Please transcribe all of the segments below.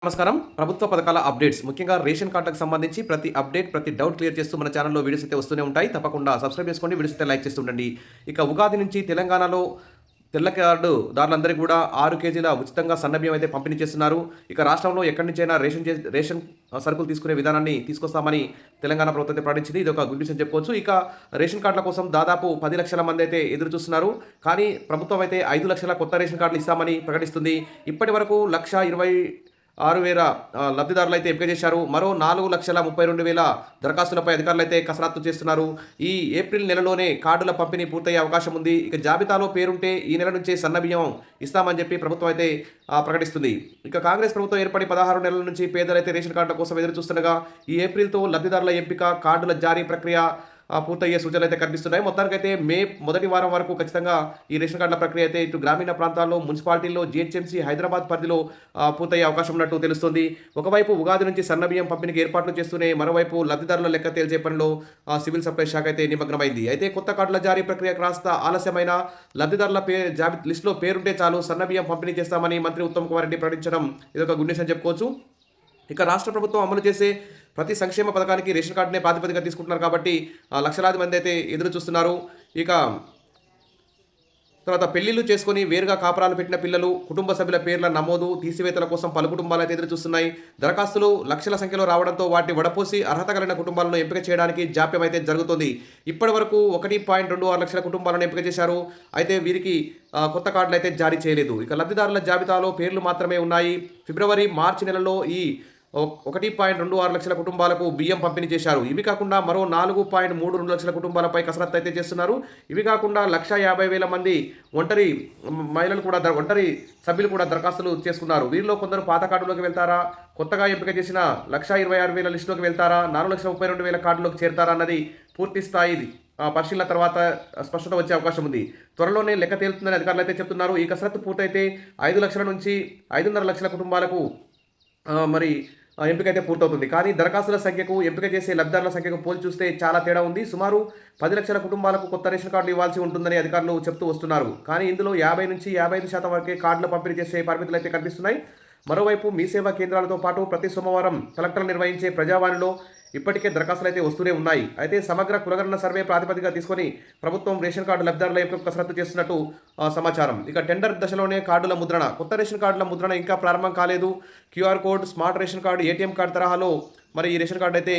నమస్కారం. ప్రభుత్వ పథకాల అప్డేట్స్ ముఖ్యంగా రేషన్ కార్డులకు సంబంధించి ప్రతి అప్డేట్, ప్రతి డౌట్ క్లియర్ చేస్తూ మన ఛానల్‌లో వీడియోస్ అయితే వస్తూనే ఉంటాయి. తప్పకుండా సబ్స్క్రైబ్ చేసుకోండి. వీడియోస్ అయితే లైక్ చేస్తూ ఉండండి. ఇక ఉగాది నుంచి తెలంగాణలో తెల్ల కార్డుదారులందరికీ కూడా 6 కేజీల ఉచితంగా సన్నబియ్యం అయితే పంపిణీ చేస్తున్నారు. ఇక రాష్ట్రంలో ఎక్కడి నుంచైనా రేషన్ సరుకులు తీసుకునే విధానాన్ని తీసుకొస్తామని తెలంగాణ ప్రభుత్వం అయితే ప్రకటించింది. ఇది ఒక గుడ్ న్యూస్ అని చెప్పుకోవచ్చు. ఇక రేషన్ కార్డుల కోసం దాదాపు 10 లక్షల మంది అయితే ఎదురు చూస్తున్నారు. కానీ ప్రభుత్వం అయితే 5 లక్షల కొత్త రేషన్ కార్డులు ఇస్తామని ప్రకటిస్తుంది. ఇప్పటి వరకు 1,26,000 లబ్ధిదారులు అయితే ఎంపిక చేశారు. మరో 4,32,000 దరఖాస్తులపై అధికారులు అయితే కసరత్తు చేస్తున్నారు. ఈ ఏప్రిల్ నెలలోనే కార్డుల పంపిణీ పూర్తయ్యే అవకాశం ఉంది. ఇక జాబితాలో పేరుంటే ఈ నెల నుంచే సన్నబియ్యం ఇస్తామని చెప్పి ప్రభుత్వం అయితే ప్రకటిస్తుంది. ఇక కాంగ్రెస్ ప్రభుత్వం ఏర్పడి 16 నెలల నుంచి పేదలైతే రేషన్ కార్డుల కోసం ఎదురు చూస్తుండగా ఈ ఏప్రిల్తో లబ్ధిదారుల ఎంపిక, కార్డుల జారీ ప్రక్రియ పూర్తయ్యే సూచనలు అయితే కనిపిస్తున్నాయి. మొత్తానికైతే మే మొదటి వారం వరకు ఖచ్చితంగా ఈ రేషన్ కార్డుల ప్రక్రియ అయితే ఇటు గ్రామీణ ప్రాంతాల్లో, మున్సిపాలిటీల్లో, జీహెచ్ఎంసీ, హైదరాబాద్ పరిధిలో పూర్తయ్యే అవకాశం ఉన్నట్టు తెలుస్తుంది. ఒకవైపు ఉగాది నుంచి సన్నబియ్యం పంపిణీకి ఏర్పాట్లు చేస్తూనే మరోవైపు లబ్ధిదారుల లెక్క తేల్చే పనిలో సివిల్ సప్లై శాఖ అయితే నిమగ్నమైంది. అయితే కొత్త కార్డుల జారీ ప్రక్రియ కాస్త ఆలస్యమైన లిస్టులో లిస్టులో పేరుంటే చాలు సన్నబియ్యం పంపిణీ చేస్తామని మంత్రి ఉత్తమ్ కుమార్ రెడ్డి ప్రకటించడం ఇదొక గుడ్ న్యూస్ అని చెప్పుకోవచ్చు. ఇక రాష్ట్ర ప్రభుత్వం అమలు చేసే ప్రతి సంక్షేమ పథకానికి రేషన్ కార్డునే ప్రాతిపదికగా తీసుకుంటున్నారు కాబట్టి లక్షలాది మంది అయితే ఎదురు చూస్తున్నారు. ఇక తర్వాత పెళ్లిళ్ళు చేసుకుని వేరుగా కాపురాలు పెట్టిన పిల్లలు, కుటుంబ సభ్యుల పేర్ల నమోదు, తీసివేతల కోసం పలు కుటుంబాలు అయితే ఎదురు చూస్తున్నాయి. దరఖాస్తులు లక్షల సంఖ్యలో రావడంతో వాటిని వడపోసి అర్హత కలిగిన కుటుంబాలను ఎంపిక చేయడానికి జాప్యం అయితే జరుగుతుంది. ఇప్పటి వరకు 1.26 లక్షల కుటుంబాలను ఎంపిక చేశారు. అయితే వీరికి కొత్త కార్డులు అయితే జారీ చేయలేదు. ఇక లబ్ధిదారుల జాబితాలో పేర్లు మాత్రమే ఉన్నాయి. ఫిబ్రవరి, మార్చి నెలలో ఈ 1.26 లక్షల కుటుంబాలకు బియ్యం పంపిణీ చేశారు. ఇవి కాకుండా మరో 4.32 లక్షల కుటుంబాలపై కసరత్తు అయితే చేస్తున్నారు. ఇవి కాకుండా 1,50,000 మంది ఒంటరి మహిళలు కూడా ఒంటరి సభ్యులు కూడా దరఖాస్తులు చేసుకున్నారు. వీరిలో కొందరు పాత కార్డులోకి వెళ్తారా, కొత్తగా ఎంపిక చేసిన 1,26,000 లిస్టులోకి వెళ్తారా, 4,32,000 కార్డులోకి చేరతారా అన్నది పూర్తి స్థాయి పరిశీలన తర్వాత స్పష్టత వచ్చే అవకాశం ఉంది. త్వరలోనే లెక్క తేలుతుందని అధికారులు అయితే చెప్తున్నారు. ఈ కసరత్తు పూర్తయితే 5 లక్షల నుంచి 5.5 లక్షల కుటుంబాలకు ఎంపిక అయితే పూర్తవుతుంది. కానీ దరఖాస్తుల సంఖ్యకు, ఎంపిక చేసే లబ్ధిదారుల సంఖ్యకు పోల్చి చూస్తే చాలా తేడా ఉంది. సుమారు 10 లక్షల కుటుంబాలకు కొత్త రేషన్ కార్డులు ఇవ్వాల్సి ఉంటుందని అధికారులు చెప్తూ వస్తున్నారు. కానీ ఇందులో 50 నుంచి 55% వరకే కార్డుల పంపిణీ చేసే పరిమితులు అయితే కనిపిస్తున్నాయి. మరోవైపు మీ సేవా కేంద్రాలతో పాటు ప్రతి సోమవారం కలెక్టర్లు నిర్వహించే ప్రజావాణిలో ఇప్పటికే దరఖాస్తులు అయితే వస్తూనే ఉన్నాయి. అయితే సమగ్ర కులగణన సర్వే ప్రాతిపదికగా తీసుకొని ప్రభుత్వం రేషన్ కార్డు లబ్ధిదారుల ఎంపికకు కసరత్తు చేస్తున్నట్టు సమాచారం. ఇక టెండర్ దశలోనే కార్డుల ముద్రణ, కొత్త రేషన్ కార్డుల ముద్రణ ఇంకా ప్రారంభం కాలేదు. QR code, smart ration card, ATM card తరహాలో ఈ రేషన్ కార్డు అయితే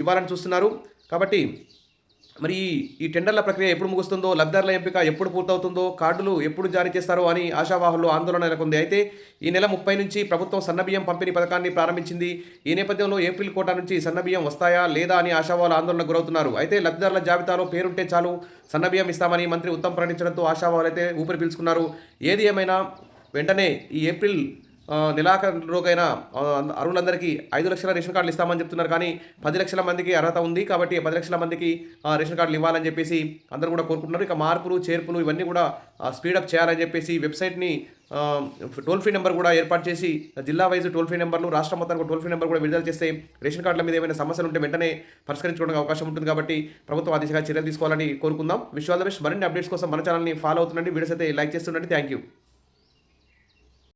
ఇవ్వాలని చూస్తున్నారు. కాబట్టి ఈ టెండర్ల ప్రక్రియ ఎప్పుడు ముగుస్తుందో, లబ్ధిదారుల ఎంపిక ఎప్పుడు పూర్తవుతుందో, కార్డులు ఎప్పుడు జారీ చేస్తారో అని ఆశావాహుల్లో ఆందోళన నెలకొంది. అయితే ఈ నెల 30 నుంచి ప్రభుత్వం సన్నబియ్యం పంపిణీ పథకాన్ని ప్రారంభించింది. ఈ నేపథ్యంలో ఏప్రిల్ కోటా నుంచి సన్నబియ్యం వస్తాయా లేదా అని ఆశావాహులు ఆందోళనకు గురవుతున్నారు. అయితే లబ్ధిదారుల జాబితాలో పేరుంటే చాలు సన్నబియ్యం ఇస్తామని మంత్రి ఉత్తమ్ ప్రకటించడంతో ఆశావాహులు అయితే ఊపిరి పీల్చుకున్నారు. ఏది ఏమైనా వెంటనే ఈ ఏప్రిల్ నెలాఖరులోకైనా అర్హులందరికీ 5 లక్షల రేషన్ కార్డులు ఇస్తామని చెప్తున్నారు. కానీ 10 లక్షల మందికి అర్హత ఉంది కాబట్టి 10 లక్షల మందికి రేషన్ కార్డులు ఇవ్వాలని చెప్పేసి అందరూ కూడా కోరుకుంటున్నారు. ఇక మార్పులు, చేర్పులు ఇవన్నీ కూడా స్పీడప్ చేయాలని చెప్పేసి వెబ్సైట్ని టోల్ ఫ్రీ నెంబర్ కూడా ఏర్పాటు చేసి జిల్లా వైజ్ టోల్ ఫ్రీ నెంబర్లు, రాష్ట్రం మొత్తానికి టోల్ ఫ్రీ నెంబర్ కూడా విడుదల చేస్తే రేషన్ కార్డుల మీద ఏమైనా సమస్యలు ఉంటే వెంటనే పరిష్కరించుకోవడానికి అవకాశం ఉంటుంది. కాబట్టి ప్రభుత్వం ఆ దిశగా చర్యలు తీసుకోవాలని కోరుకుందాం. Wish all the best. మరిన్ని అప్డేట్స్ కోసం మన ఛానల్ని ఫాలో అవుతుండండి. వీడియోస్ అయితే లైక్ చేస్తుండండి. Thank you.